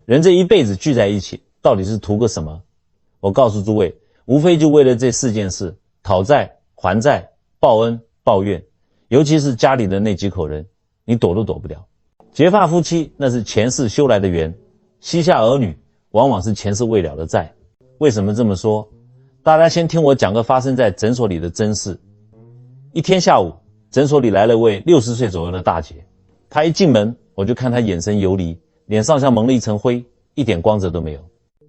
人这一辈子聚在一起，到底是图个什么？我告诉诸位，无非就为了这4件事：讨债、还债、报恩、报怨。尤其是家里的那几口人，你躲都躲不掉。结发夫妻那是前世修来的缘，膝下儿女往往是前世未了的债。为什么这么说？大家先听我讲个发生在诊所里的真事。一天下午，诊所里来了位60岁左右的大姐。她一进门，我就看她眼神游离，脸上像蒙了一层灰，一点光泽都没有。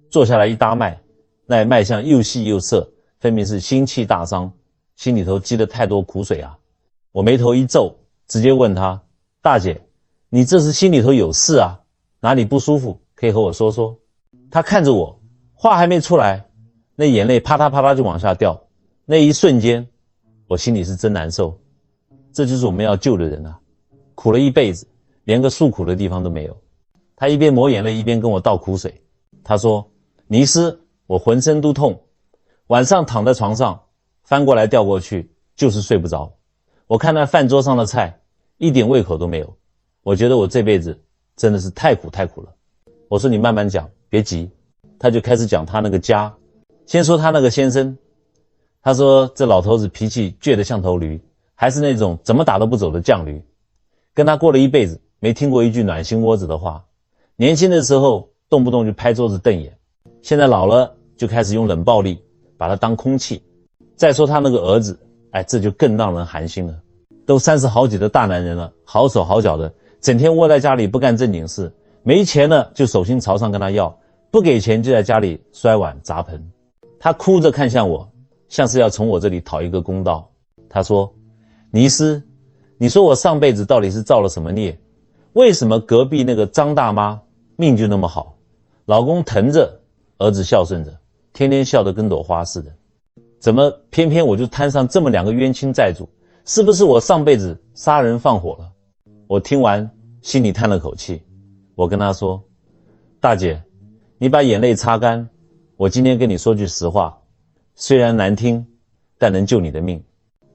坐下来一搭脉，那脉象又细又涩，分明是心气大伤，心里头积了太多苦水啊。我眉头一皱，直接问她：大姐，你这是心里头有事啊？哪里不舒服？可以和我说说。她看着我，话还没出来，那眼泪啪嗒啪嗒就往下掉。那一瞬间，我心里是真难受。这就是我们要救的人啊，苦了一辈子，连个诉苦的地方都没有。她一边抹眼泪，一边跟我倒苦水。她说：尼师，我浑身都痛，晚上躺在床上，翻过来调过去，就是睡不着。我看那饭桌上的菜，一点胃口都没有。我觉得我这辈子真的是太苦太苦了。我说你慢慢讲，别急。他就开始讲他那个家。先说他那个先生，他说这老头子脾气倔得像头驴，还是那种怎么打都不走的犟驴。跟他过了一辈子，没听过一句暖心窝子的话。年轻的时候动不动就拍桌子瞪眼，现在老了就开始用冷暴力把他当空气。再说他那个儿子，这就更让人寒心了。都30好几的大男人了，好手好脚的，整天窝在家里不干正经事，没钱了就手心朝上跟他要，不给钱就在家里摔碗砸盆。他哭着看向我，像是要从我这里讨一个公道。他说：尼师，你说我上辈子到底是造了什么孽？为什么隔壁那个张大妈命就那么好，老公疼着，儿子孝顺着，天天笑得跟朵花似的，怎么偏偏我就摊上这么2个冤亲债主？是不是我上辈子杀人放火了？我听完心里叹了口气，我跟他说：大姐，你把眼泪擦干，我今天跟你说句实话，虽然难听，但能救你的命。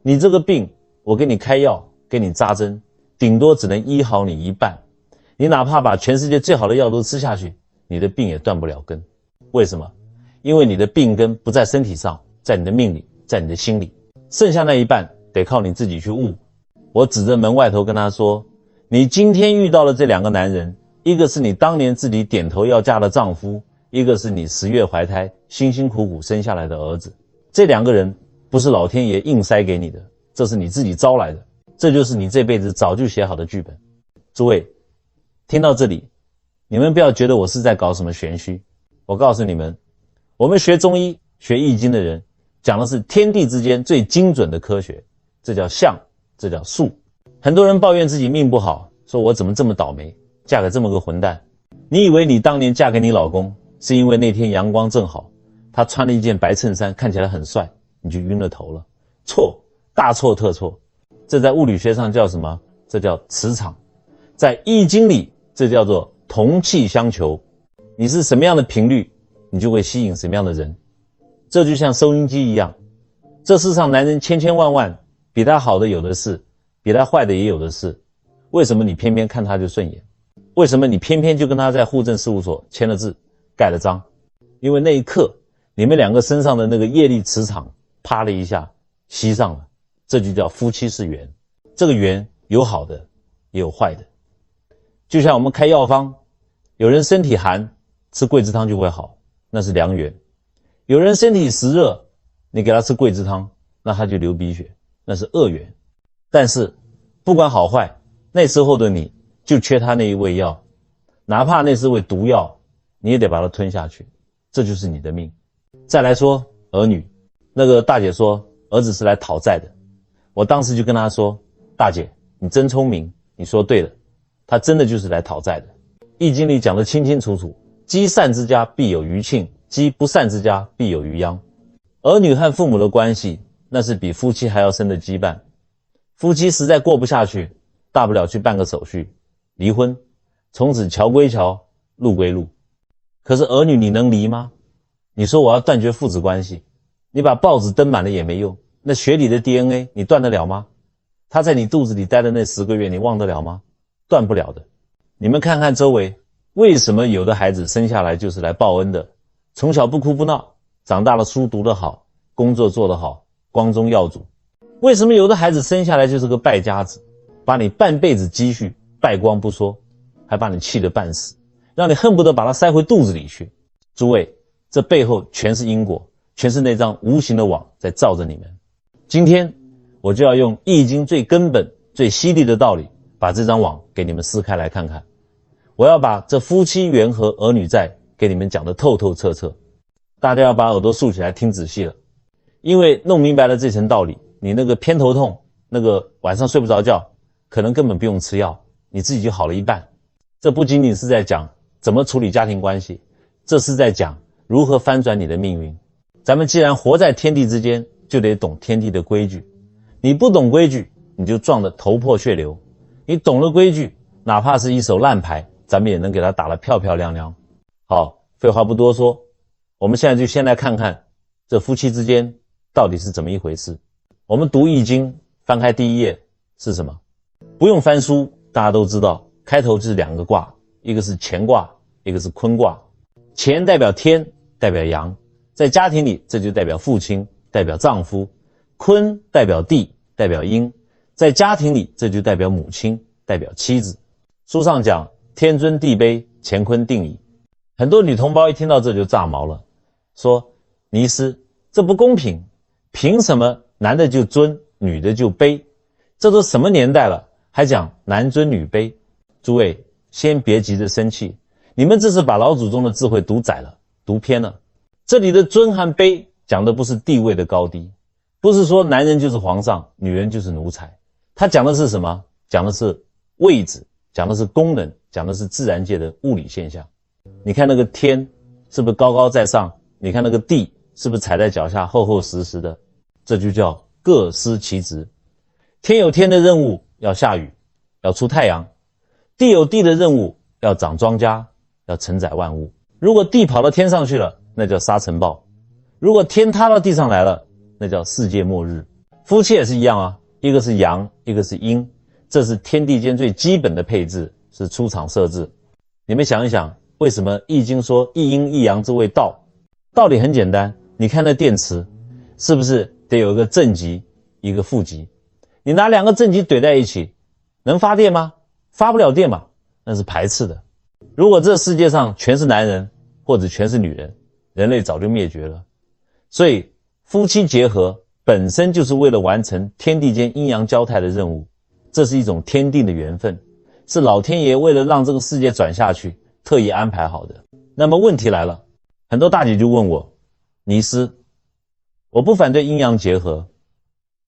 你这个病，我给你开药，给你扎针，顶多只能医好你一半。你哪怕把全世界最好的药都吃下去，你的病也断不了根。为什么？因为你的病根不在身体上，在你的命里，在你的心里，剩下那一半得靠你自己去悟。我指着门外头跟他说：你今天遇到了这2个男人，一个是你当年自己点头要嫁的丈夫，一个是你10月怀胎辛辛苦苦生下来的儿子。这2个人不是老天爷硬塞给你的，这是你自己招来的，这就是你这辈子早就写好的剧本。诸位听到这里，你们不要觉得我是在搞什么玄虚。我告诉你们，我们学中医学易经的人讲的是天地之间最精准的科学，这叫象，这叫术。很多人抱怨自己命不好，说我怎么这么倒霉，嫁给这么个混蛋。你以为你当年嫁给你老公是因为那天阳光正好，他穿了一件白衬衫看起来很帅，你就晕了头了？错，大错特错。这在物理学上叫什么？这叫磁场。在易经里，这叫做同气相求。你是什么样的频率，你就会吸引什么样的人。这就像收音机一样，这世上男人千千万万，比他好的有的是，比他坏的也有的是。为什么你偏偏看他就顺眼？为什么你偏偏就跟他在户政事务所签了字，盖了章？因为那一刻，你们2个身上的那个业力磁场啪了一下吸上了，这就叫夫妻是缘。这个缘有好的，也有坏的。就像我们开药方，有人身体寒，吃桂枝汤就会好，那是良缘。有人身体实热，你给他吃桂枝汤，那他就流鼻血，那是恶缘。但是不管好坏，那时候的你就缺他那一味药，哪怕那是味毒药，你也得把它吞下去，这就是你的命。再来说儿女，那个大姐说儿子是来讨债的，我当时就跟她说：大姐，你真聪明，你说对了，他真的就是来讨债的。易经里讲得清清楚楚，积善之家必有余庆，积不善之家必有余殃。儿女和父母的关系，那是比夫妻还要深的羁绊。夫妻实在过不下去，大不了去办个手续，离婚，从此桥归桥，路归路。可是儿女你能离吗？你说我要断绝父子关系，你把报纸登满了也没用，那血里的 DNA 你断得了吗？他在你肚子里待的那10个月你忘得了吗？断不了的。你们看看周围，为什么有的孩子生下来就是来报恩的，从小不哭不闹，长大了书读得好，工作做得好，光宗耀祖？为什么有的孩子生下来就是个败家子，把你半辈子积蓄败光不说，还把你气得半死，让你恨不得把它塞回肚子里去？诸位，这背后全是因果，全是那张无形的网在罩着你们。今天我就要用《易经》最根本最犀利的道理，把这张网给你们撕开来看看。我要把这夫妻缘和儿女债给你们讲得透透彻彻，大家要把耳朵竖起来听仔细了。因为弄明白了这层道理，你那个偏头痛，那个晚上睡不着觉，可能根本不用吃药，你自己就好了一半。这不仅仅是在讲怎么处理家庭关系，这是在讲如何翻转你的命运。咱们既然活在天地之间，就得懂天地的规矩。你不懂规矩，你就撞得头破血流。你懂了规矩，哪怕是一手烂牌，咱们也能给它打得漂漂亮亮。好，废话不多说，我们现在就先来看看这夫妻之间到底是怎么一回事。我们读易经，翻开第一页是什么？不用翻书，大家都知道，开头就是两个卦，一个是乾卦，一个是坤卦。乾代表天，代表阳，在家庭里这就代表父亲，代表丈夫；坤代表地，代表阴，在家庭里这就代表母亲，代表妻子。书上讲天尊地卑，乾坤定矣。很多女同胞一听到这就炸毛了，说尼师，这不公平，凭什么男的就尊，女的就卑？这都什么年代了，还讲男尊女卑？诸位先别急着生气，你们这是把老祖宗的智慧读窄了，读偏了。这里的尊和卑讲的不是地位的高低，不是说男人就是皇上，女人就是奴才，他讲的是什么？讲的是位置，讲的是功能，讲的是自然界的物理现象。你看那个天是不是高高在上？你看那个地是不是踩在脚下厚厚实实的？这就叫各司其职。天有天的任务，要下雨，要出太阳；地有地的任务，要长庄稼，要承载万物。如果地跑到天上去了，那叫沙尘暴；如果天塌到地上来了，那叫世界末日。夫妻也是一样啊，一个是阳，一个是阴，这是天地间最基本的配置，是出厂设置。你们想一想，为什么易经说一阴一阳之谓道？道理很简单，你看那电池是不是得有一个正极一个负极？你拿两个正极怼在一起，能发电吗？发不了电嘛，那是排斥的。如果这世界上全是男人或者全是女人，人类早就灭绝了。所以夫妻结合本身就是为了完成天地间阴阳交泰的任务，这是一种天定的缘分，是老天爷为了让这个世界转下去特意安排好的。那么问题来了，很多大姐就问我，尼师，我不反对阴阳结合，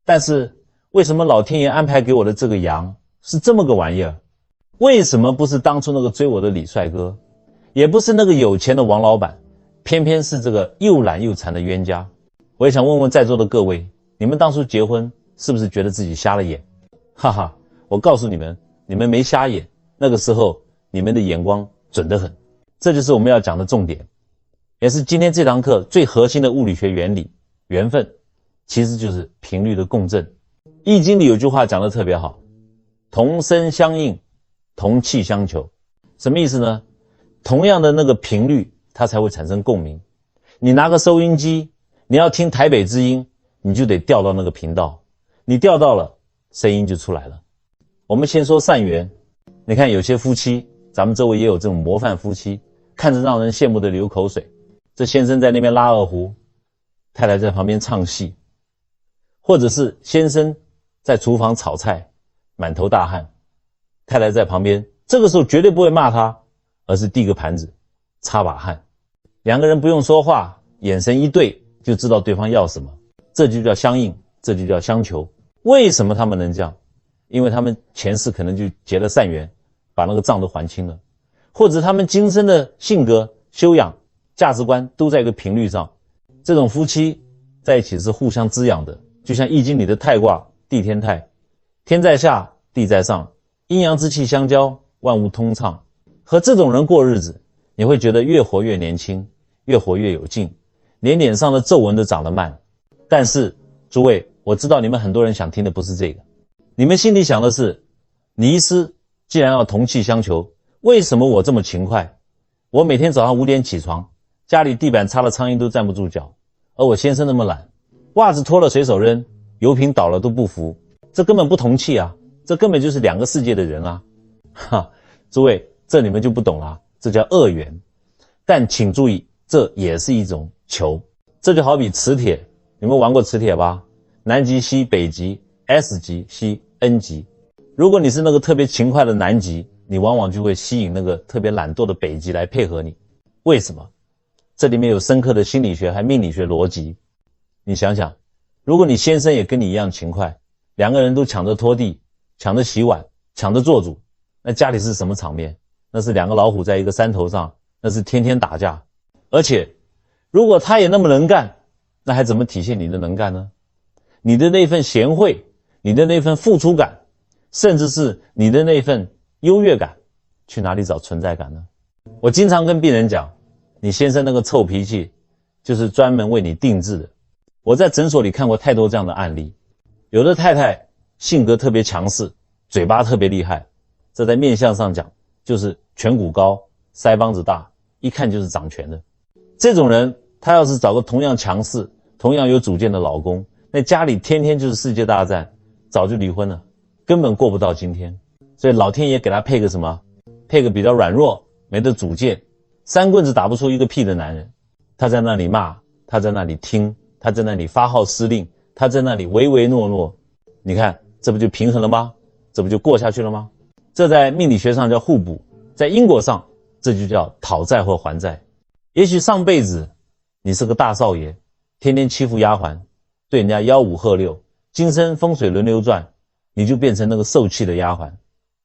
但是为什么老天爷安排给我的这个阳是这么个玩意儿？为什么不是当初那个追我的李帅哥，也不是那个有钱的王老板，偏偏是这个又懒又馋的冤家？我也想问问在座的各位，你们当初结婚是不是觉得自己瞎了眼？哈哈，我告诉你们，你们没瞎眼，那个时候你们的眼光准得很。这就是我们要讲的重点，也是今天这堂课最核心的物理学原理，缘分其实就是频率的共振。易经里有句话讲得特别好，同声相应，同气相求。什么意思呢？同样的那个频率，它才会产生共鸣。你拿个收音机，你要听台北之音，你就得调到那个频道，你调到了，声音就出来了。我们先说善缘，你看有些夫妻，咱们周围也有这种模范夫妻，看着让人羡慕的流口水。这先生在那边拉二胡，太太在旁边唱戏，或者是先生在厨房炒菜，满头大汗，太太在旁边，这个时候绝对不会骂他，而是递个盘子，擦把汗。两个人不用说话，眼神一对就知道对方要什么，这就叫相应，这就叫相求。为什么他们能这样？因为他们前世可能就结了善缘，把那个账都还清了，或者他们今生的性格、修养、价值观都在一个频率上。这种夫妻在一起是互相滋养的，就像易经里的太卦，地天泰，天在下，地在上，阴阳之气相交，万物通畅。和这种人过日子，你会觉得越活越年轻，越活越有劲，连脸上的皱纹都长得慢。但是诸位，我知道你们很多人想听的不是这个，你们心里想的是，尼师既然要同气相求，为什么我这么勤快，我每天早上5点起床，家里地板擦了苍蝇都站不住脚，而我先生那么懒，袜子脱了随手扔，油瓶倒了都不扶，这根本不同气啊，这根本就是2个世界的人啊。诸位，这你们就不懂了，这叫恶缘。但请注意，这也是一种求。这就好比磁铁，你们玩过磁铁吧？南极吸北极， S 极吸 N 极。如果你是那个特别勤快的南极，你往往就会吸引那个特别懒惰的北极来配合你。为什么？这里面有深刻的心理学还命理学逻辑。你想想，如果你先生也跟你一样勤快，2个人都抢着拖地，抢着洗碗，抢着做主，那家里是什么场面？那是2个老虎在一个山头上，那是天天打架。而且如果他也那么能干，那还怎么体现你的能干呢？你的那份贤惠，你的那份付出感，甚至是你的那份优越感，去哪里找存在感呢？我经常跟病人讲，你先生那个臭脾气就是专门为你定制的。我在诊所里看过太多这样的案例，有的太太性格特别强势，嘴巴特别厉害，这在面相上讲就是颧骨高，腮帮子大，一看就是掌权的。这种人他要是找个同样强势同样有主见的老公，那家里天天就是世界大战，早就离婚了，根本过不到今天。所以老天爷给他配个什么？配个比较软弱没得主见，3棍子打不出一个屁的男人。他在那里骂，他在那里听，他在那里发号施令，他在那里唯唯诺诺。你看这不就平衡了吗？这不就过下去了吗？这在命理学上叫互补，在因果上这就叫讨债或还债。也许上辈子你是个大少爷，天天欺负丫鬟，对人家吆五喝六，今生风水轮流转，你就变成那个受气的丫鬟，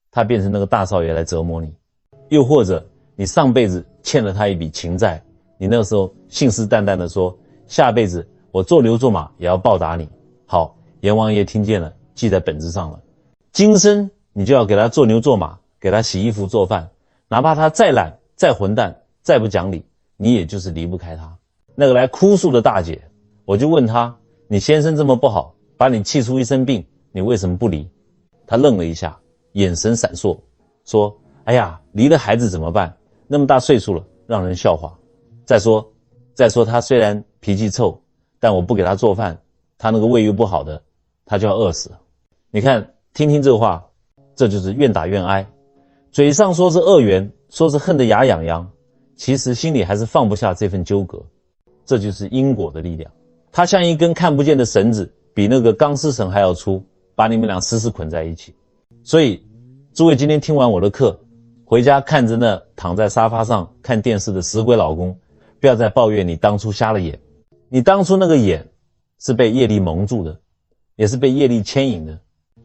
他变成那个大少爷来折磨你。又或者你上辈子欠了他一笔情债，你那个时候信誓旦旦地说，下辈子我做牛做马也要报答你。好，阎王爷听见了，记在本子上了，今生你就要给他做牛做马，给他洗衣服做饭，哪怕他再懒再混蛋再不讲理，你也就是离不开他。那个来哭诉的大姐，我就问她，你先生这么不好，把你气出一身病，你为什么不离？她愣了一下，眼神闪烁，说，哎呀，离了孩子怎么办？那么大岁数了，让人笑话。再说他虽然脾气臭，但我不给他做饭，他那个胃又不好的，他就要饿死。你看，听听这话，这就是愿打愿挨。嘴上说是恶缘，说是恨得牙痒痒，其实心里还是放不下这份纠葛。这就是因果的力量，它像一根看不见的绳子，比那个钢丝绳还要粗，把你们俩死死捆在一起。所以诸位今天听完我的课，回家看着那躺在沙发上看电视的死鬼老公，不要再抱怨你当初瞎了眼。你当初那个眼是被业力蒙住的，也是被业力牵引的。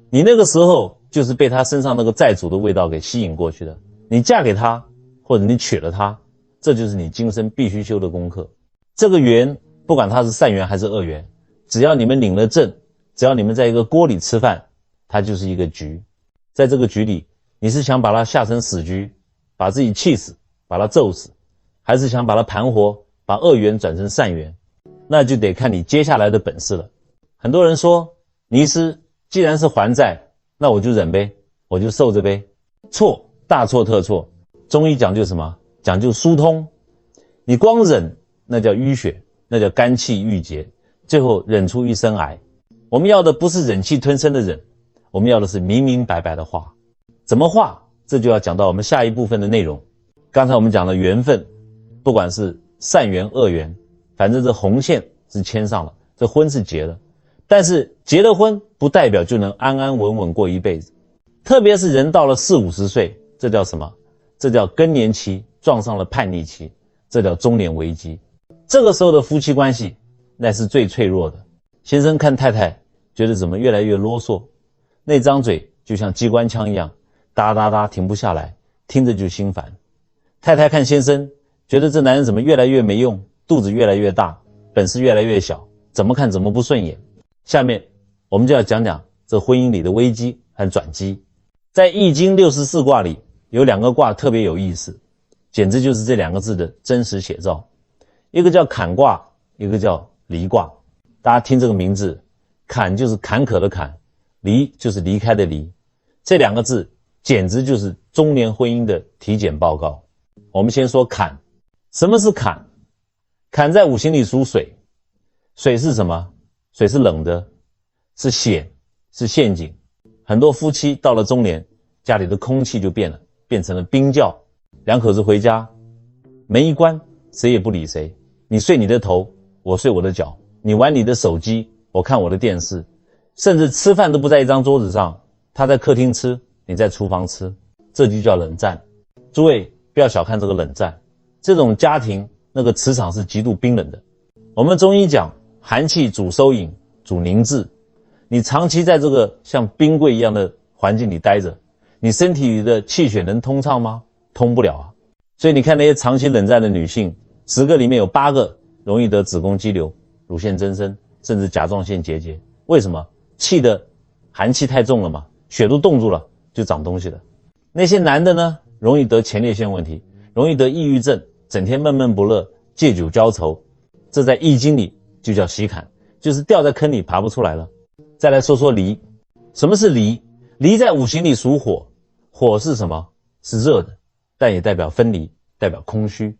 你那个时候就是被他身上那个债主的味道给吸引过去的。你嫁给他，或者你娶了他，这就是你今生必须修的功课。这个缘，不管它是善缘还是恶缘，只要你们领了证，只要你们在一个锅里吃饭，它就是一个局。在这个局里，你是想把它下成死局，把自己气死，把它揍死，还是想把它盘活，把恶缘转成善缘，那就得看你接下来的本事了。很多人说，尼师既然是还债，那我就忍呗，我就受着呗。错，大错特错。中医讲究什么？讲究疏通。你光忍，那叫淤血，那叫肝气郁结，最后忍出一身癌。我们要的不是忍气吞声的忍，我们要的是明明白白的化。怎么化？这就要讲到我们下一部分的内容。刚才我们讲了缘分，不管是善缘恶缘，反正这红线是牵上了，这婚是结了。但是结了婚不代表就能安安稳稳过一辈子，特别是人到了40、50岁，这叫什么？这叫更年期撞上了叛逆期，这叫中年危机。这个时候的夫妻关系那是最脆弱的。先生看太太觉得怎么越来越啰嗦，那张嘴就像机关枪一样哒哒哒停不下来，听着就心烦。太太看先生觉得这男人怎么越来越没用，肚子越来越大，本事越来越小，怎么看怎么不顺眼。下面我们就要讲讲这婚姻里的危机和转机。在易经64卦里有2个卦特别有意思，简直就是这2个字的真实写照。一个叫坎卦，一个叫离卦。大家听这个名字，坎就是坎坷的坎，离就是离开的离，这2个字简直就是中年婚姻的体检报告。我们先说坎。什么是坎？坎在五行里属水，水是什么？水是冷的，是险，是陷阱。很多夫妻到了中年，家里的空气就变了，变成了冰窖。两口子回家，门一关，谁也不理谁，你睡你的头，我睡我的脚，你玩你的手机，我看我的电视，甚至吃饭都不在一张桌子上，他在客厅吃，你在厨房吃，这就叫冷战。诸位不要小看这个冷战，这种家庭那个磁场是极度冰冷的。我们中医讲寒气主收引，主凝滞，你长期在这个像冰柜一样的环境里待着，你身体里的气血能通畅吗？通不了啊。所以你看那些长期冷战的女性，10个里面有8个容易得子宫肌瘤、乳腺增生，甚至甲状腺结节。为什么？气的寒气太重了嘛，血都冻住了，就长东西了。那些男的呢，容易得前列腺问题，容易得抑郁症，整天闷闷不乐，借酒浇愁，这在易经里就叫喜坎，就是掉在坑里爬不出来了。再来说说离。什么是离？离在五行里属火，火是什么？是热的，但也代表分离，代表空虚。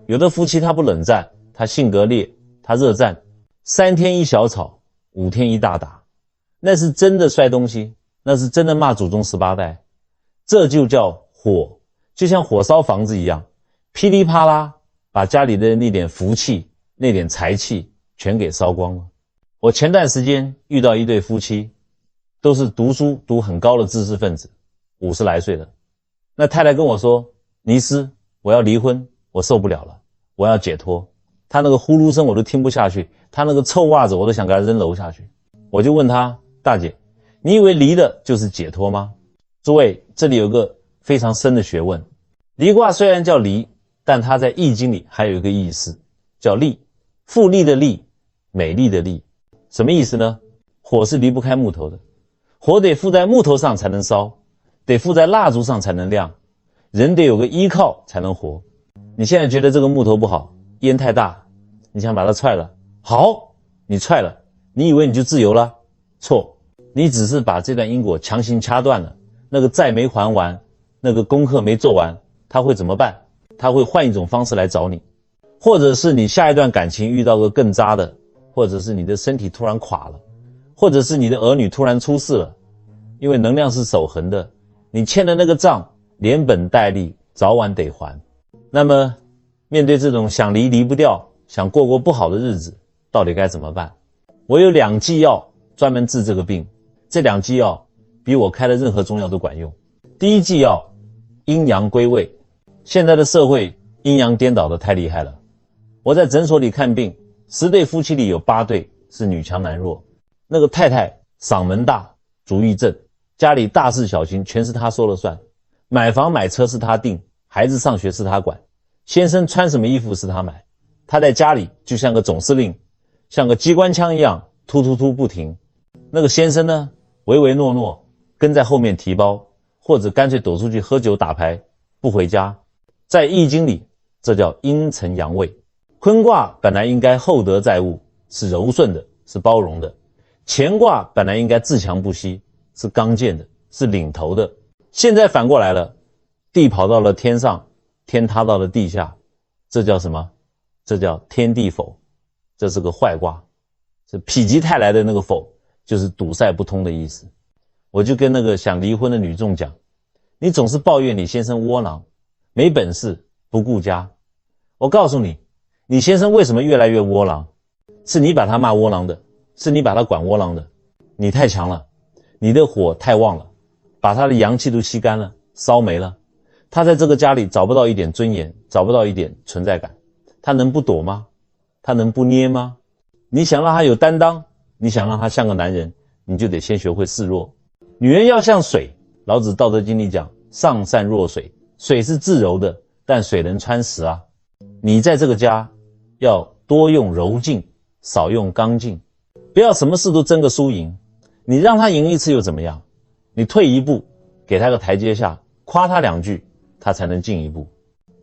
有的夫妻他不冷战，他性格烈，他热战，3天一小吵，5天一大打，那是真的摔东西，那是真的骂祖宗18代。这就叫火，就像火烧房子一样，噼里啪啦把家里的那点福气、那点财气全给烧光了。我前段时间遇到一对夫妻，都是读书读很高的知识分子，50来岁的。那太太跟我说，尼斯，我要离婚，我受不了了，我要解脱。他那个呼噜声我都听不下去，他那个臭袜子我都想给他扔楼下去。我就问他，大姐，你以为离的就是解脱吗？诸位，这里有个非常深的学问。离卦虽然叫离，但它在易经里还有一个意思，叫丽，富丽的丽，美丽的丽。什么意思呢？火是离不开木头的，火得附在木头上才能烧，得附在蜡烛上才能亮，人得有个依靠才能活。你现在觉得这个木头不好，烟太大，你想把它踹了，好，你踹了，你以为你就自由了？错，你只是把这段因果强行掐断了，那个债没还完，那个功课没做完，他会怎么办？他会换一种方式来找你，或者是你下一段感情遇到个更渣的，或者是你的身体突然垮了，或者是你的儿女突然出事了。因为能量是守恒的，你欠的那个账连本带利，早晚得还。那么面对这种想离离不掉，想过不好的日子，到底该怎么办？我有2剂药专门治这个病，这2剂药比我开的任何中药都管用。第一剂药阴阳归位，现在的社会阴阳颠倒的太厉害了。我在诊所里看病，10对夫妻里有8对是女强男弱，那个太太嗓门大，主意正，家里大事小情全是她说了算，买房买车是她定，孩子上学是她管，先生穿什么衣服是她买，她在家里就像个总司令，像个机关枪一样突突突不停。那个先生呢，唯唯诺诺，跟在后面提包，或者干脆躲出去喝酒打牌，不回家。在易经里，这叫阴沉阳位。坤卦本来应该厚德载物，是柔顺的，是包容的。乾卦本来应该自强不息，是刚健的，是领头的。现在反过来了，地跑到了天上，天塌到了地下，这叫什么？这叫天地否，这是个坏卦，是否极泰来的那个否，就是堵塞不通的意思。我就跟那个想离婚的女众讲，你总是抱怨你先生窝囊，没本事，不顾家。我告诉你，你先生为什么越来越窝囊？是你把他骂窝囊的，是你把他管窝囊的。你太强了，你的火太旺了，把他的阳气都吸干了，烧没了。他在这个家里找不到一点尊严，找不到一点存在感。他能不躲吗？他能不捏吗？你想让他有担当，你想让他像个男人，你就得先学会示弱。女人要像水，老子道德经里讲，上善若水，水是自柔的，但水能穿石啊。你在这个家要多用柔劲，少用刚劲，不要什么事都争个输赢。你让他赢一次又怎么样？你退一步，给他个台阶下，夸他2句，他才能进一步。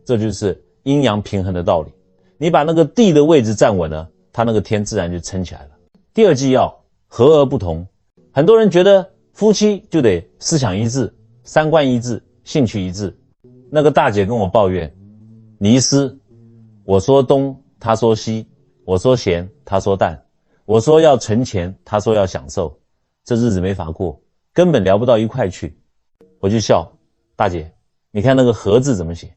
这就是阴阳平衡的道理。你把那个地的位置站稳了，他那个天自然就撑起来了。第2剂药和而不同。很多人觉得夫妻就得思想一致，三观一致，兴趣一致。那个大姐跟我抱怨，尼斯，我说东，他说西，我说咸，他说淡，我说要存钱，他说要享受，这日子没法过，根本聊不到一块去。我就笑，大姐，你看那个禾字怎么写？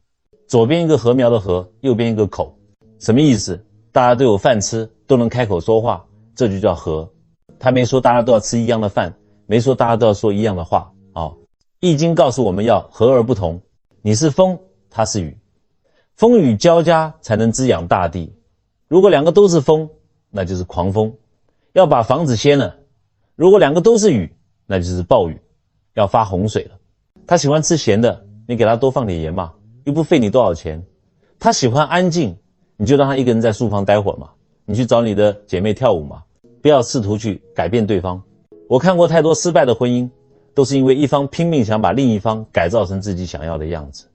左边一个禾苗的禾，右边一个口，什么意思？大家都有饭吃，都能开口说话，这就叫和。他没说大家都要吃一样的饭，没说大家都要说一样的话。易经告诉我们要和而不同，你是风，他是雨，风雨交加才能滋养大地。如果两个都是风，那就是狂风，要把房子掀了；如果两个都是雨，那就是暴雨，要发洪水了。他喜欢吃咸的，你给他多放点盐嘛，又不费你多少钱。他喜欢安静，你就让他一个人在书房待会儿嘛，你去找你的姐妹跳舞嘛，不要试图去改变对方。我看过太多失败的婚姻，都是因为一方拼命想把另一方改造成自己想要的样子。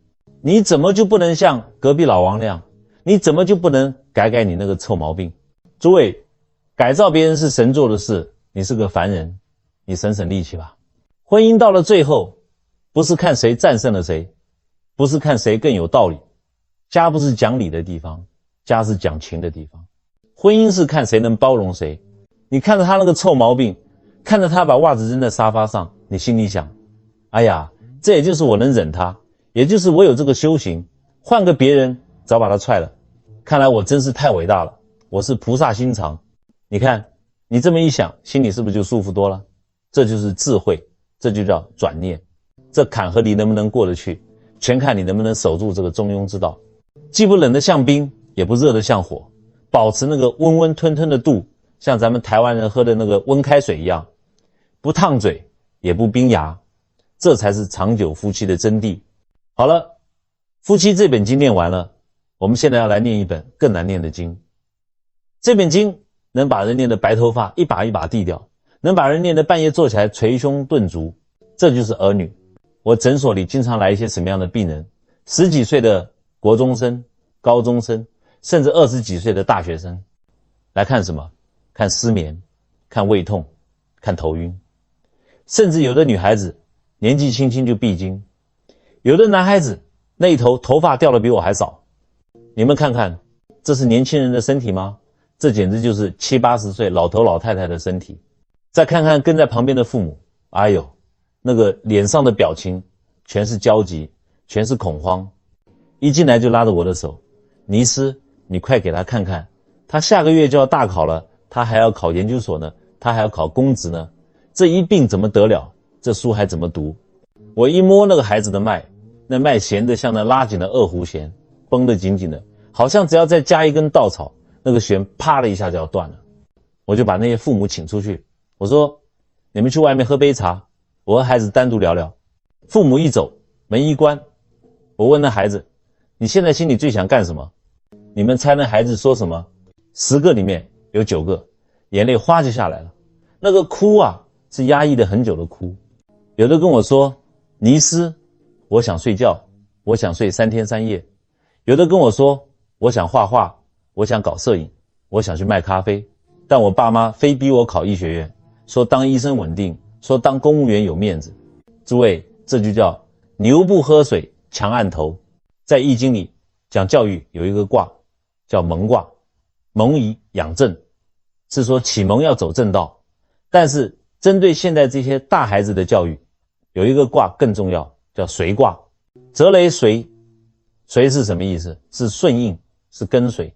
你怎么就不能像隔壁老王那样？你怎么就不能改改你那个臭毛病？诸位，改造别人是神做的事，你是个凡人，你省省力气吧。婚姻到了最后，不是看谁战胜了谁，不是看谁更有道理。家不是讲理的地方，家是讲情的地方。婚姻是看谁能包容谁。你看着他那个臭毛病，看着他把袜子扔在沙发上，你心里想，哎呀，这也就是我能忍他，也就是我有这个修行，换个别人早把他踹了。看来我真是太伟大了，我是菩萨心肠。你看，你这么一想，心里是不是就舒服多了？这就是智慧，这就叫转念。这坎和你能不能过得去，全看你能不能守住这个中庸之道，既不冷得像冰，也不热得像火，保持那个温温吞吞的度，像咱们台湾人喝的那个温开水一样，不烫嘴也不冰牙，这才是长久夫妻的真谛。好了，夫妻这本经念完了，我们现在要来念一本更难念的经。这本经能把人念的白头发一把一把剃掉，能把人念的半夜坐起来捶胸顿足，这就是儿女。我诊所里经常来一些什么样的病人？10几岁的国中生、高中生，甚至20几岁的大学生，来看什么？看失眠，看胃痛，看头晕，甚至有的女孩子年纪轻轻就闭经，有的男孩子那一头发掉的比我还少。你们看看，这是年轻人的身体吗？这简直就是70、80岁老头老太太的身体。再看看跟在旁边的父母，哎呦，那个脸上的表情全是焦急，全是恐慌。一进来就拉着我的手，尼斯，你快给他看看，他下个月就要大考了，他还要考研究所呢，他还要考公职呢，这一病怎么得了？这书还怎么读？我一摸那个孩子的脉，那脉弦得像那拉紧的二胡弦，绷得紧紧的，好像只要再加一根稻草，那个弦啪的一下就要断了。我就把那些父母请出去，我说，你们去外面喝杯茶，我和孩子单独聊聊。父母一走，门一关，我问那孩子，你现在心里最想干什么？你们猜那孩子说什么？10个里面有9个眼泪哗就下来了。那个哭啊，是压抑了很久的哭。有的跟我说，尼斯，我想睡觉，我想睡3天3夜。有的跟我说，我想画画，我想搞摄影，我想去卖咖啡，但我爸妈非逼我考医学院，说当医生稳定，说当公务员有面子。诸位，这就叫牛不喝水强按头。在易经里讲教育有一个卦叫蒙卦，蒙以养正，是说启蒙要走正道。但是针对现在这些大孩子的教育，有一个卦更重要，叫随卦。泽雷随，随是什么意思？是顺应，是跟随，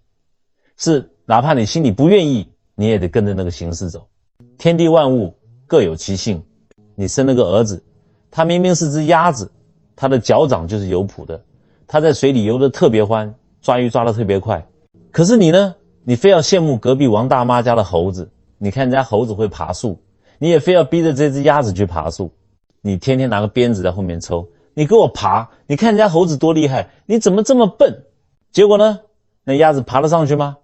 是哪怕你心里不愿意，你也得跟着那个形势走。天地万物各有其性，你生了个儿子，他明明是只鸭子，他的脚掌就是有谱的，他在水里游得特别欢，抓鱼抓得特别快。可是你呢？你非要羡慕隔壁王大妈家的猴子，你看人家猴子会爬树，你也非要逼着这只鸭子去爬树。你天天拿个鞭子在后面抽，你给我爬，你看人家猴子多厉害，你怎么这么笨？结果呢？那鸭子爬得上去吗？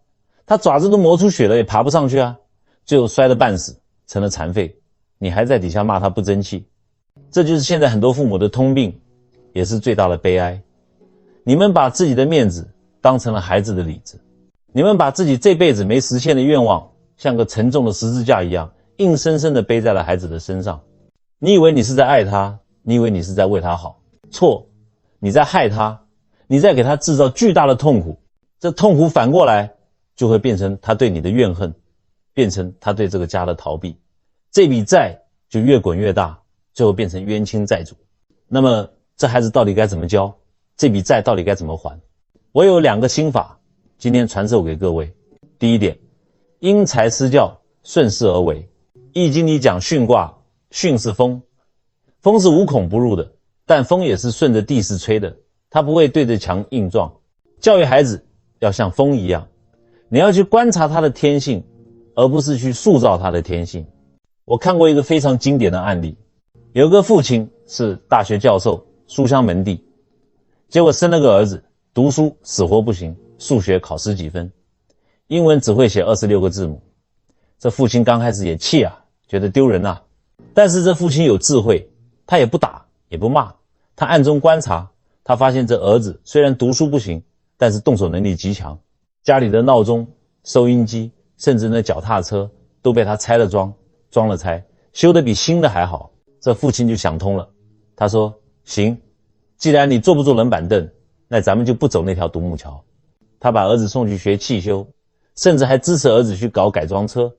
它爪子都磨出血了也爬不上去啊，最后摔得半死，成了残废。你还在底下骂他不争气。这就是现在很多父母的通病，也是最大的悲哀。你们把自己的面子当成了孩子的里子，你们把自己这辈子没实现的愿望像个沉重的十字架一样硬生生地背在了孩子的身上。你以为你是在爱他，你以为你是在为他好，错，你在害他，你再给他制造巨大的痛苦，这痛苦反过来就会变成他对你的怨恨，变成他对这个家的逃避，这笔债就越滚越大，最后变成冤亲债主。那么这孩子到底该怎么教？这笔债到底该怎么还？我有2个心法，今天传授给各位。第一点，因材施教，顺势而为。易经里讲巽卦，巽是风，风是无孔不入的，但风也是顺着地势吹的，它不会对着墙硬撞。教育孩子要像风一样，你要去观察他的天性，而不是去塑造他的天性。我看过一个非常经典的案例，有个父亲是大学教授，书香门第，结果生了个儿子，读书死活不行，数学考10几分，英文只会写26个字母。这父亲刚开始也气啊，觉得丢人啊，但是这父亲有智慧，他也不打也不骂，他暗中观察，他发现这儿子虽然读书不行，但是动手能力极强，家里的闹钟、收音机甚至那脚踏车都被他拆了装，装了拆，修得比新的还好。这父亲就想通了，他说行，既然你坐不住冷板凳，那咱们就不走那条独木桥。他把儿子送去学汽修，甚至还支持儿子去搞改装车。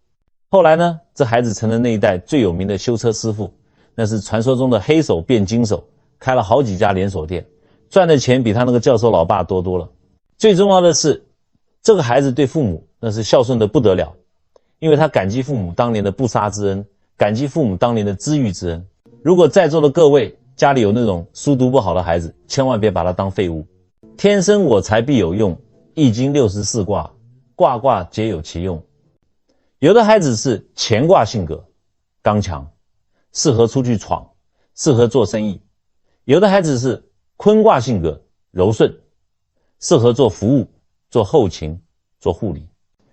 后来呢，这孩子成了那一代最有名的修车师傅，那是传说中的黑手变金手，开了好几家连锁店，赚的钱比他那个教授老爸多多了。最重要的是，这个孩子对父母那是孝顺的不得了，因为他感激父母当年的不杀之恩，感激父母当年的知遇之恩。如果在座的各位家里有那种书读不好的孩子，千万别把他当废物。天生我材必有用，易经64卦，卦卦皆有其用。有的孩子是乾卦性格，刚强，适合出去闯，适合做生意。有的孩子是坤卦性格，柔顺，适合做服务，做后勤，做护理。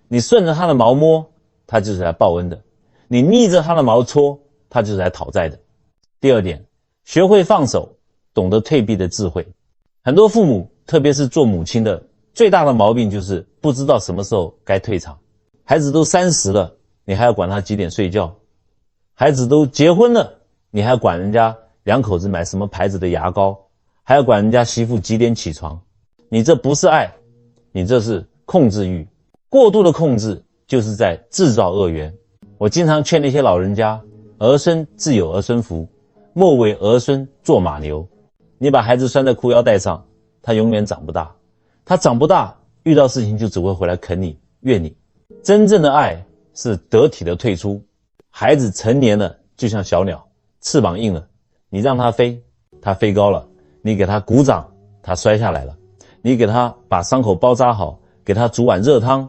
你顺着他的毛摸，他就是来报恩的；你逆着他的毛搓，他就是来讨债的。第二点，学会放手，懂得退避的智慧。很多父母，特别是做母亲的，最大的毛病就是不知道什么时候该退场。孩子都30了，你还要管他几点睡觉；孩子都结婚了，你还要管人家2口子买什么牌子的牙膏，还要管人家媳妇几点起床。你这不是爱，你这是控制欲。过度的控制就是在制造恶缘。我经常劝那些老人家，儿孙自有儿孙福，莫为儿孙做马牛。你把孩子拴在裤腰带上，他永远长不大，他长不大，遇到事情就只会回来啃你，怨你。真正的爱是得体的退出。孩子成年了，就像小鸟，翅膀硬了，你让他飞，他飞高了；你给他鼓掌，他摔下来了；你给他把伤口包扎好，给他煮碗热汤，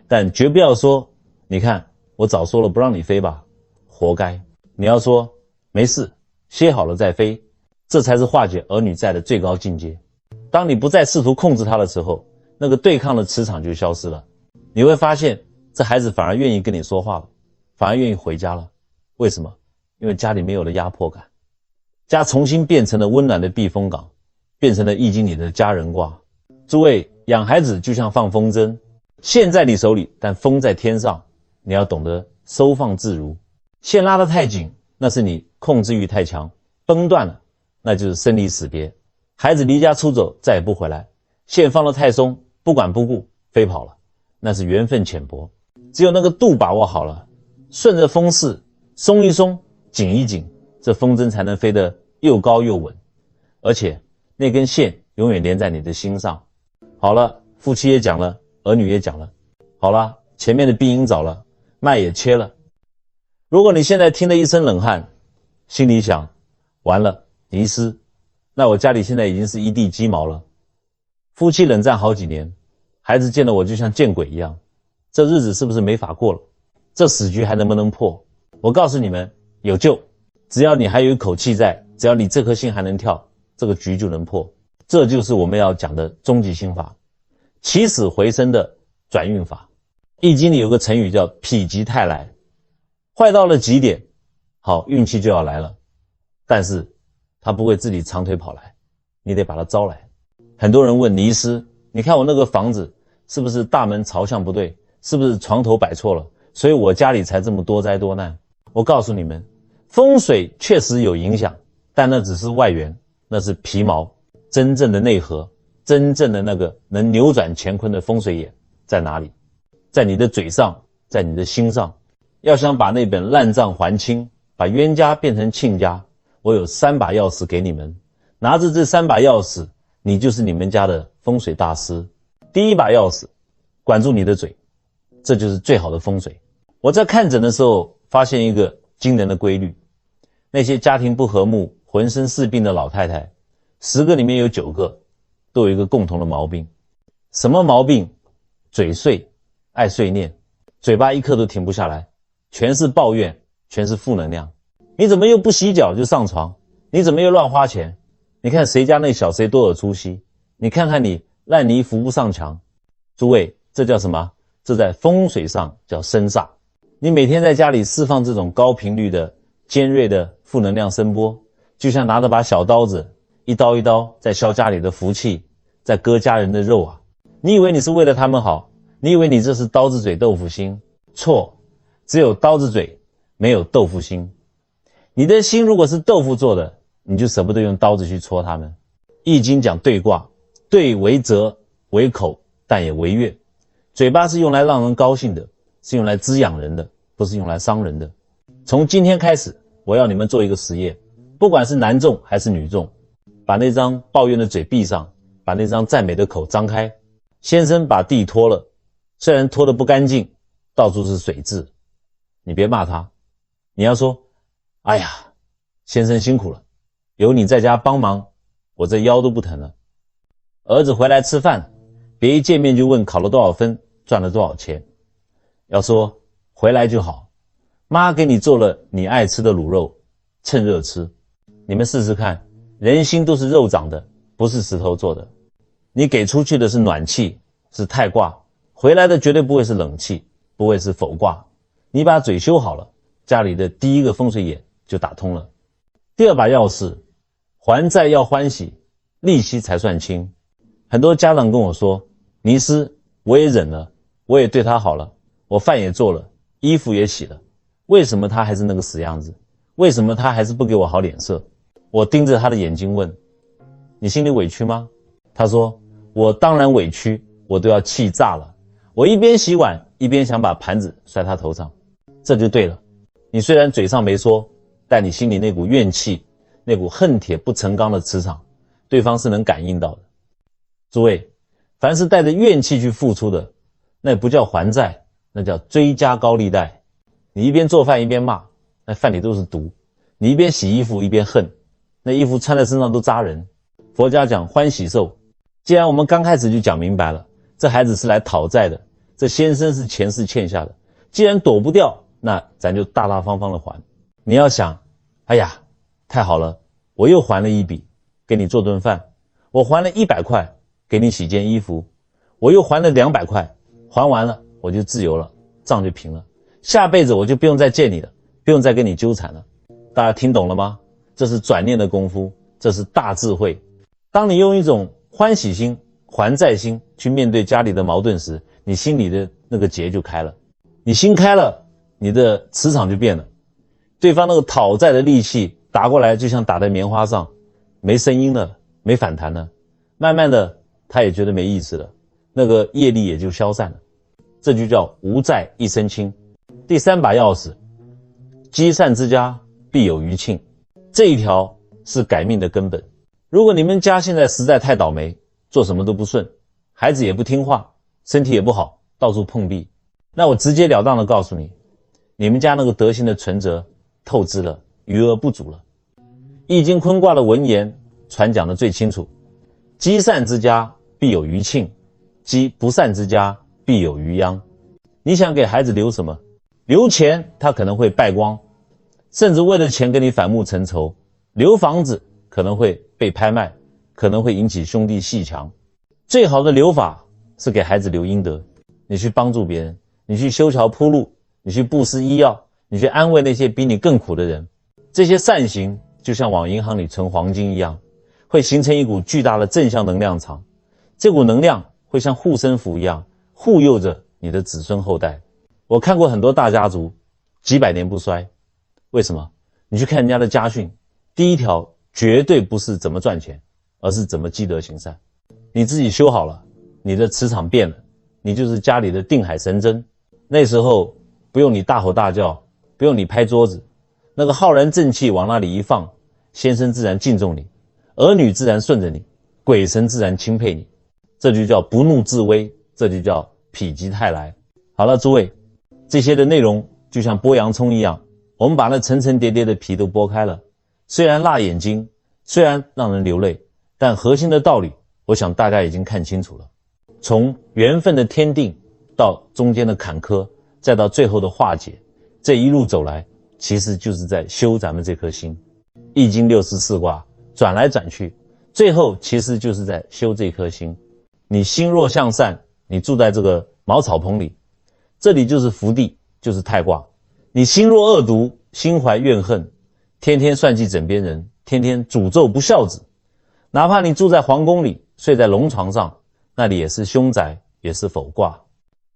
但绝不要说，你看我早说了不让你飞吧，活该。你要说没事，歇好了再飞，这才是化解儿女债的最高境界。当你不再试图控制他的时候，那个对抗的磁场就消失了。你会发现这孩子反而愿意跟你说话了，反而愿意回家了。为什么？因为家里没有了压迫感，家重新变成了温暖的避风港，变成了易经里的家人卦。诸位，养孩子就像放风筝，线在你手里，但风在天上，你要懂得收放自如。线拉得太紧，那是你控制欲太强，崩断了，那就是生离死别。孩子离家出走，再也不回来。线放得太松，不管不顾，飞跑了，那是缘分浅薄。只有那个度把握好了，顺着风势，松一松，紧一紧，这风筝才能飞得又高又稳，而且那根线永远连在你的心上。好了，夫妻也讲了，儿女也讲了，好了，前面的避阴找了，脉也切了。如果你现在听了一身冷汗，心里想完了，尼斯，那我家里现在已经是一地鸡毛了。夫妻冷战好几年，孩子见了我就像见鬼一样，这日子是不是没法过了？这死局还能不能破？我告诉你们，有救，只要你还有一口气在，只要你这颗心还能跳，这个局就能破。这就是我们要讲的终极心法，起死回生的转运法。易经里有个成语叫否极泰来，坏到了极点，好，运气就要来了，但是他不会自己长腿跑来，你得把他招来。很多人问尼师，你看我那个房子是不是大门朝向不对，是不是床头摆错了，所以我家里才这么多灾多难。我告诉你们，风水确实有影响，但那只是外缘，那是皮毛，真正的内核真正的那个能扭转乾坤的风水眼在哪里？在你的嘴上，在你的心上。要想把那本烂账还清，把冤家变成亲家，我有3把钥匙给你们，拿着这3把钥匙，你就是你们家的风水大师。第一把钥匙，管住你的嘴，这就是最好的风水。我在看诊的时候发现一个惊人的规律，那些家庭不和睦、浑身是病的老太太，10个里面有9个都有一个共同的毛病。什么毛病？嘴碎，爱碎念，嘴巴一刻都停不下来，全是抱怨，全是负能量。你怎么又不洗脚就上床？你怎么又乱花钱？你看谁家那小谁多有出息？你看看你烂泥扶不上墙。诸位，这叫什么？这在风水上叫生煞。你每天在家里释放这种高频率的尖锐的负能量声波，就像拿着把小刀子一刀一刀在削家里的福气，在割家人的肉啊。你以为你是为了他们好，你以为你这是刀子嘴豆腐心，错，只有刀子嘴，没有豆腐心。你的心如果是豆腐做的，你就舍不得用刀子去戳他们。易经讲对卦，对为泽，为口，但也为月。嘴巴是用来让人高兴的，是用来滋养人的，不是用来伤人的。从今天开始，我要你们做一个实验，不管是男众还是女众，把那张抱怨的嘴闭上，把那张赞美的口张开。先生把地拖了，虽然拖得不干净，到处是水渍，你别骂他，你要说，哎呀，先生辛苦了，有你在家帮忙，我这腰都不疼了。儿子回来吃饭，别一见面就问考了多少分，赚了多少钱，要说回来就好，妈给你做了你爱吃的卤肉，趁热吃。你们试试看，人心都是肉长的，不是石头做的。你给出去的是暖气，是太卦，回来的绝对不会是冷气，不会是否卦。你把嘴修好了，家里的第一个风水眼就打通了。第2把钥匙，还债要欢喜，利息才算清。很多家长跟我说，尼师，我也忍了，我也对他好了，我饭也做了，衣服也洗了，为什么他还是那个死样子？为什么他还是不给我好脸色？我盯着他的眼睛问，你心里委屈吗？他说，我当然委屈，我都要气炸了。我一边洗碗一边想把盘子摔他头上。这就对了，你虽然嘴上没说，但你心里那股怨气，那股恨铁不成钢的磁场，对方是能感应到的。诸位，凡是带着怨气去付出的，那不叫还债，那叫追加高利贷。你一边做饭一边骂，那饭里都是毒；你一边洗衣服一边恨，那衣服穿在身上都扎人。佛家讲欢喜受，既然我们刚开始就讲明白了，这孩子是来讨债的，这先生是前世欠下的，既然躲不掉，那咱就大大方方的还。你要想，哎呀，太好了，我又还了一笔，给你做顿饭，我还了100块，给你洗件衣服，我又还了200块，还完了我就自由了，账就平了，下辈子我就不用再见你了，不用再跟你纠缠了。大家听懂了吗？这是转念的功夫，这是大智慧。当你用一种欢喜心、还债心去面对家里的矛盾时，你心里的那个结就开了。你心开了，你的磁场就变了。对方那个讨债的力气打过来，就像打在棉花上，没声音了，没反弹了。慢慢的，他也觉得没意思了，那个业力也就消散了。这就叫无债一身轻。第3把钥匙，积善之家必有余庆。这一条是改命的根本。如果你们家现在实在太倒霉，做什么都不顺，孩子也不听话，身体也不好，到处碰壁，那我直截了当的告诉你，你们家那个德行的存折透支了，余额不足了。易经坤卦的文言传讲的最清楚，积善之家必有余庆，积不善之家必有余殃。你想给孩子留什么？留钱他可能会败光，甚至为了钱跟你反目成仇。留房子可能会被拍卖，可能会引起兄弟阋墙。最好的留法是给孩子留阴德，你去帮助别人，你去修桥铺路，你去布施医药，你去安慰那些比你更苦的人。这些善行就像往银行里存黄金一样，会形成一股巨大的正向能量场。这股能量会像护身符一样护佑着你的子孙后代。我看过很多大家族几百年不衰，为什么？你去看人家的家训，第一条绝对不是怎么赚钱，而是怎么积德行善。你自己修好了，你的磁场变了，你就是家里的定海神针。那时候不用你大吼大叫，不用你拍桌子，那个浩然正气往那里一放，先生自然敬重你，儿女自然顺着你，鬼神自然钦佩你。这就叫不怒自威，这就叫否极泰来。好了，诸位，这些的内容就像剥洋葱一样，我们把那层层叠叠的皮都剥开了，虽然辣眼睛，虽然让人流泪，但核心的道理我想大家已经看清楚了。从缘分的天定到中间的坎坷，再到最后的化解，这一路走来其实就是在修咱们这颗心。易经64卦转来转去，最后其实就是在修这颗心。你心若向善，你住在这个茅草棚里，这里就是福地，就是太卦。你心若恶毒，心怀怨恨，天天算计枕边人，天天诅咒不孝子，哪怕你住在皇宫里，睡在龙床上，那里也是凶宅，也是否卦。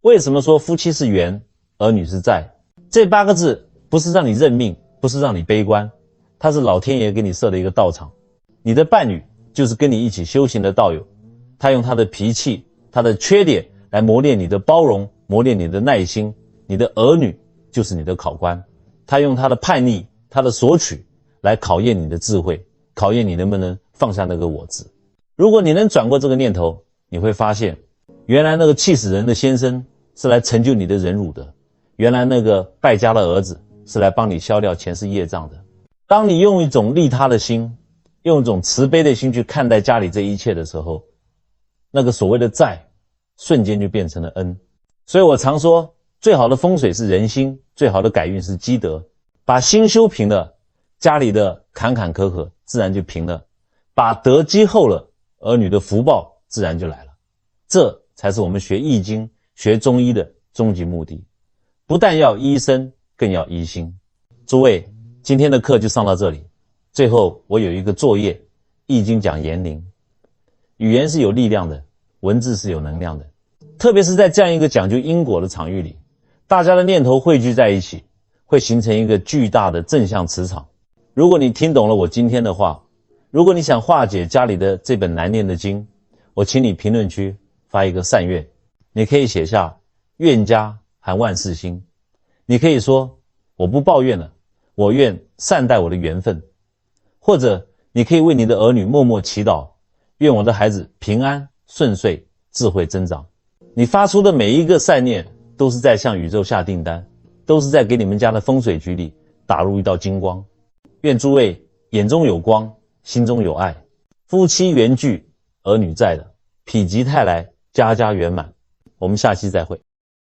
为什么说夫妻是缘，儿女是债？这8个字不是让你认命，不是让你悲观，它是老天爷给你设的一个道场。你的伴侣就是跟你一起修行的道友，他用他的脾气，他的缺点来磨练你的包容，磨练你的耐心。你的儿女就是你的考官，他用他的叛逆，他的索取来考验你的智慧，考验你能不能放下那个我字。如果你能转过这个念头，你会发现原来那个气死人的先生是来成就你的忍辱的，原来那个败家的儿子是来帮你消掉前世业障的。当你用一种利他的心，用一种慈悲的心去看待家里这一切的时候，那个所谓的债瞬间就变成了恩。所以我常说，最好的风水是人心，最好的改运是积德。把心修平了，家里的坎坎坷坷自然就平了，把德积厚了，儿女的福报自然就来了。这才是我们学易经学中医的终极目的，不但要医身，更要医心。诸位，今天的课就上到这里。最后我有一个作业，易经讲言灵。语言是有力量的，文字是有能量的，特别是在这样一个讲究因果的场域里，大家的念头汇聚在一起，会形成一个巨大的正向磁场。如果你听懂了我今天的话，如果你想化解家里的这本难念的经，我请你评论区发一个善愿。你可以写下愿家含万事兴，你可以说我不抱怨了，我愿善待我的缘分。或者你可以为你的儿女默默祈祷，愿我的孩子平安顺遂，智慧增长。你发出的每一个善念都是在向宇宙下订单，都是在给你们家的风水局里打入一道金光。愿诸位眼中有光，心中有爱，夫妻缘聚，儿女在的，否极泰来，家家圆满。我们下期再会。